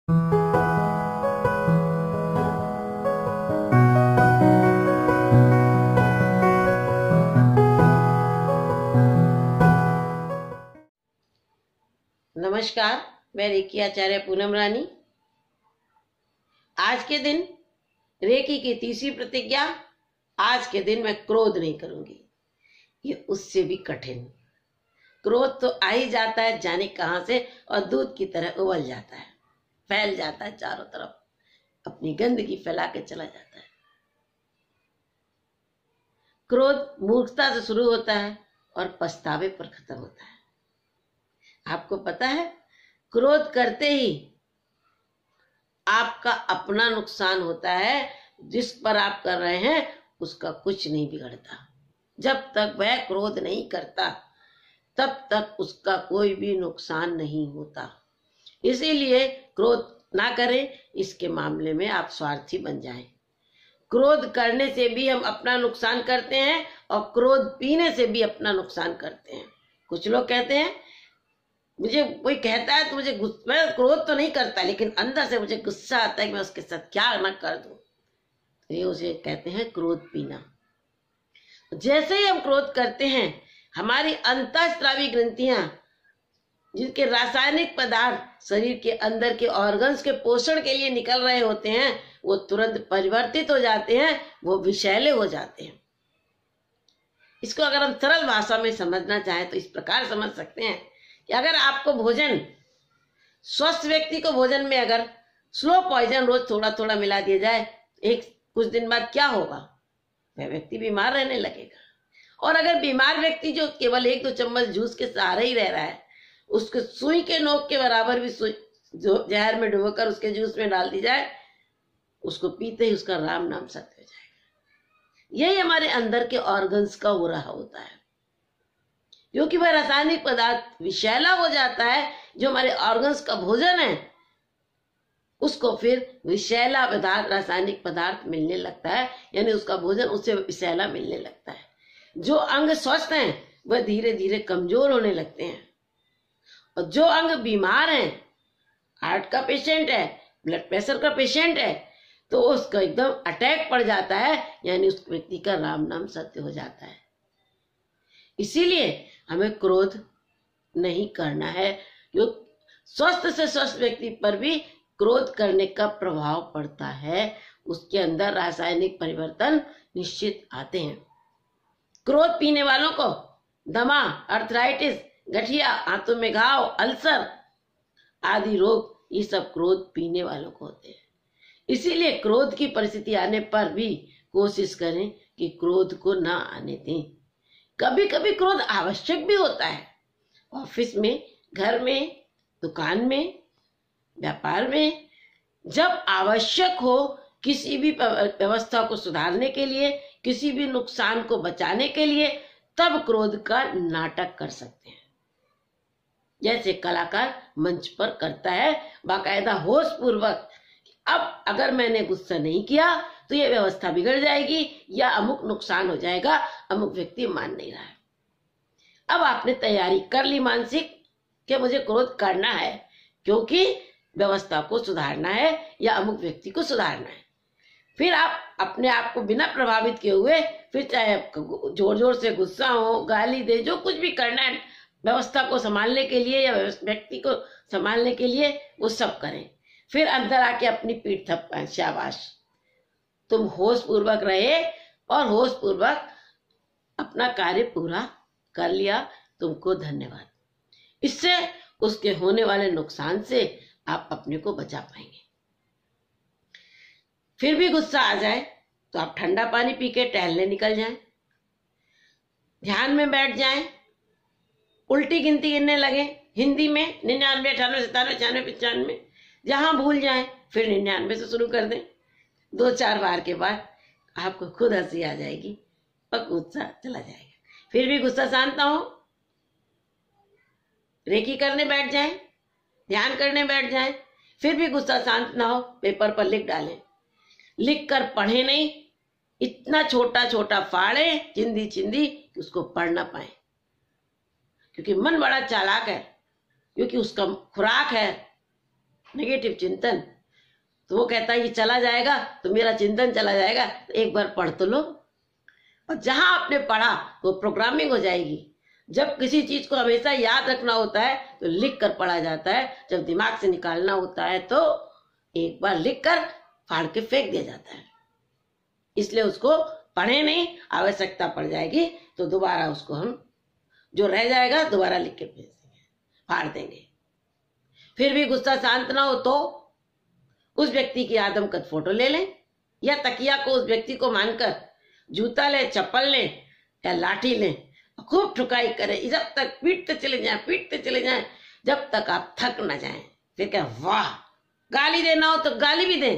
नमस्कार, मैं रेकी आचार्य पूनम रानी। आज के दिन रेकी की तीसरी प्रतिज्ञा, आज के दिन मैं क्रोध नहीं करूंगी। ये उससे भी कठिन। क्रोध तो आ ही जाता है जाने कहां से, और दूध की तरह उबल जाता है, फैल जाता है चारों तरफ, अपनी गंदगी फैला के चला जाता है। क्रोध मूर्खता से शुरू होता है और पछतावे पर खत्म होता है। आपको पता है, क्रोध करते ही आपका अपना नुकसान होता है। जिस पर आप कर रहे हैं उसका कुछ नहीं बिगड़ता। जब तक वह क्रोध नहीं करता तब तक उसका कोई भी नुकसान नहीं होता। इसीलिए क्रोध ना करें। इसके मामले में आप स्वार्थी बन जाएं। क्रोध करने से भी हम अपना नुकसान करते हैं और क्रोध पीने से भी अपना नुकसान करते हैं। कुछ लोग कहते हैं, मुझे कोई कहता है तो मुझे मैं क्रोध तो नहीं करता, लेकिन अंदर से मुझे गुस्सा आता है कि मैं उसके साथ क्या ना कर दूं। तो ये उसे कहते हैं क्रोध पीना। जैसे ही हम क्रोध करते हैं, हमारी अंतःस्रावी ग्रंथियां, जिनके रासायनिक पदार्थ शरीर के अंदर के ऑर्गन्स के पोषण के लिए निकल रहे होते हैं, वो तुरंत परिवर्तित हो जाते हैं, वो विषैले हो जाते हैं। इसको अगर हम सरल भाषा में समझना चाहें तो इस प्रकार समझ सकते हैं कि अगर आपको भोजन, स्वस्थ व्यक्ति को भोजन में अगर स्लो पॉइजन रोज थोड़ा थोड़ा मिला दिया जाए, कुछ दिन बाद क्या होगा? वह व्यक्ति बीमार रहने लगेगा। और अगर बीमार व्यक्ति जो केवल 1-2 चम्मच जूस के सहारे ही रह रहा है, उसको सुई के नोक के बराबर भी सुई जो जहर में डुबोकर उसके जूस में डाल दी जाए, उसको पीते ही उसका राम नाम सत्य हो जाएगा। यही हमारे अंदर के ऑर्गन्स का हो रहा होता है, क्योंकि वह रासायनिक पदार्थ विषैला हो जाता है। जो हमारे ऑर्गन्स का भोजन है, उसको फिर विषैला पदार्थ, रासायनिक पदार्थ मिलने लगता है, यानी उसका भोजन उससे विषैला मिलने लगता है। जो अंग स्वस्थ हैं वह धीरे धीरे कमजोर होने लगते हैं, और जो अंग बीमार हैं, हार्ट का पेशेंट है, ब्लड प्रेशर का पेशेंट है, तो उसका एकदम अटैक पड़ जाता है, यानी उस व्यक्ति का राम नाम सत्य हो जाता है। इसीलिए हमें क्रोध नहीं करना है। जो स्वस्थ से स्वस्थ व्यक्ति पर भी क्रोध करने का प्रभाव पड़ता है, उसके अंदर रासायनिक परिवर्तन निश्चित आते हैं। क्रोध पीने वालों को दमा, अर्थराइटिस, गठिया, हाथों में घाव, अल्सर आदि रोग, ये सब क्रोध पीने वालों को होते हैं। इसीलिए क्रोध की परिस्थिति आने पर भी कोशिश करें कि क्रोध को ना आने दें। कभी कभी क्रोध आवश्यक भी होता है। ऑफिस में, घर में, दुकान में, व्यापार में, जब आवश्यक हो किसी भी व्यवस्था को सुधारने के लिए, किसी भी नुकसान को बचाने के लिए, तब क्रोध का नाटक कर सकते हैं। जैसे कलाकार मंच पर करता है बाकायदा होश पूर्वक, अब अगर मैंने गुस्सा नहीं किया तो ये व्यवस्था बिगड़ जाएगी या अमुक नुकसान हो जाएगा, अमुक व्यक्ति मान नहीं रहा है। अब आपने तैयारी कर ली मानसिक कि मुझे क्रोध करना है, क्योंकि व्यवस्था को सुधारना है या अमुक व्यक्ति को सुधारना है। फिर आप अपने आप को बिना प्रभावित किए हुए, फिर चाहे जोर जोर से गुस्सा हो, गाली दे, जो कुछ भी करना है व्यवस्था को संभालने के लिए या व्यक्ति को संभालने के लिए, वो सब करें। फिर अंदर आके अपनी पीठ थपकाएं, शाबाश, तुम होश पूर्वक रहे और होश पूर्वक अपना कार्य पूरा कर लिया, तुमको धन्यवाद। इससे उसके होने वाले नुकसान से आप अपने को बचा पाएंगे। फिर भी गुस्सा आ जाए तो आप ठंडा पानी पी के टहलने निकल जाएं, ध्यान में बैठ जाएं, उल्टी गिनती गिनने लगे, हिंदी में 99, 98, 97, 96, 95, जहां भूल जाएं फिर 99 से शुरू कर दें। 2-4 बार के बाद आपको खुद हंसी आ जाएगी और गुस्सा चला जाएगा। फिर भी गुस्सा शांत ना हो, रेकी करने बैठ जाएं, ध्यान करने बैठ जाएं, फिर भी गुस्सा शांत ना हो, पेपर पर लिख डालें। लिख कर पढ़े नहीं, इतना छोटा छोटा फाड़े चिंदी चिंदी कि उसको पढ़ ना पाए, क्योंकि मन बड़ा चालाक है, क्योंकि उसका खुराक है नेगेटिव चिंतन, तो वो कहता है ये चला जाएगा तो मेरा चिंतन चला जाएगा, तो एक बार पढ़ तो लो। और जहां आपने पढ़ा वो प्रोग्रामिंग हो जाएगी। जब किसी चीज को हमेशा याद रखना होता है तो लिख कर पढ़ा जाता है, जब दिमाग से निकालना होता है तो एक बार लिख कर फाड़ के फेंक दिया जाता है। इसलिए उसको पढ़े नहीं, आवश्यकता पड़ जाएगी तो दोबारा उसको हम जो रह जाएगा दोबारा लिख के भेज देंगे, फाड़ देंगे। फिर भी गुस्सा शांत ना हो तो उस व्यक्ति की आदमकद फोटो ले लें, या तकिया को उस व्यक्ति को मानकर जूता ले, चप्पल ले या लाठी ले, खूब ठुकाई करें, जब तक पीटते चले जाएं जब तक आप थक न जाएं। फिर क्या, वाह, गाली देना हो तो गाली भी दें,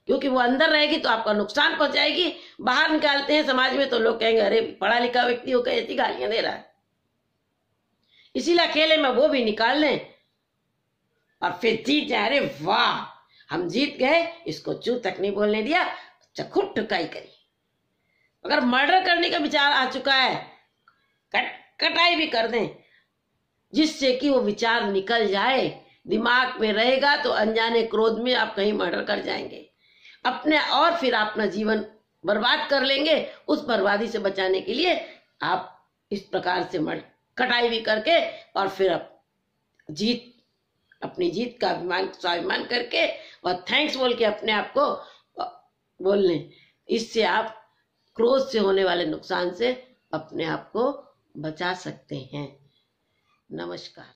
क्योंकि वो अंदर रहेगी तो आपका नुकसान पहुंचाएगी। बाहर निकालते हैं समाज में तो लोग कहेंगे अरे पढ़ा लिखा व्यक्ति होकर ऐसी गालियां दे रहा है। इसीलिए अकेले में वो भी निकाल लें और फिर जीत जाए, अरे वाह हम जीत गए, इसको चू तक नहीं बोलने दिया, खूब ठुकाई करी। अगर मर्डर करने का विचार आ चुका है, कटाई भी कर दें, जिससे कि वो विचार निकल जाए, दिमाग में रहेगा तो अनजाने क्रोध में आप कहीं मर्डर कर जाएंगे अपने, और फिर अपना जीवन बर्बाद कर लेंगे। उस बर्बादी से बचाने के लिए आप इस प्रकार से कटाई भी करके और फिर अपनी जीत का स्वाभिमान करके और थैंक्स बोल के अपने आप को बोल लें। इससे आप क्रोध से होने वाले नुकसान से अपने आप को बचा सकते हैं। नमस्कार।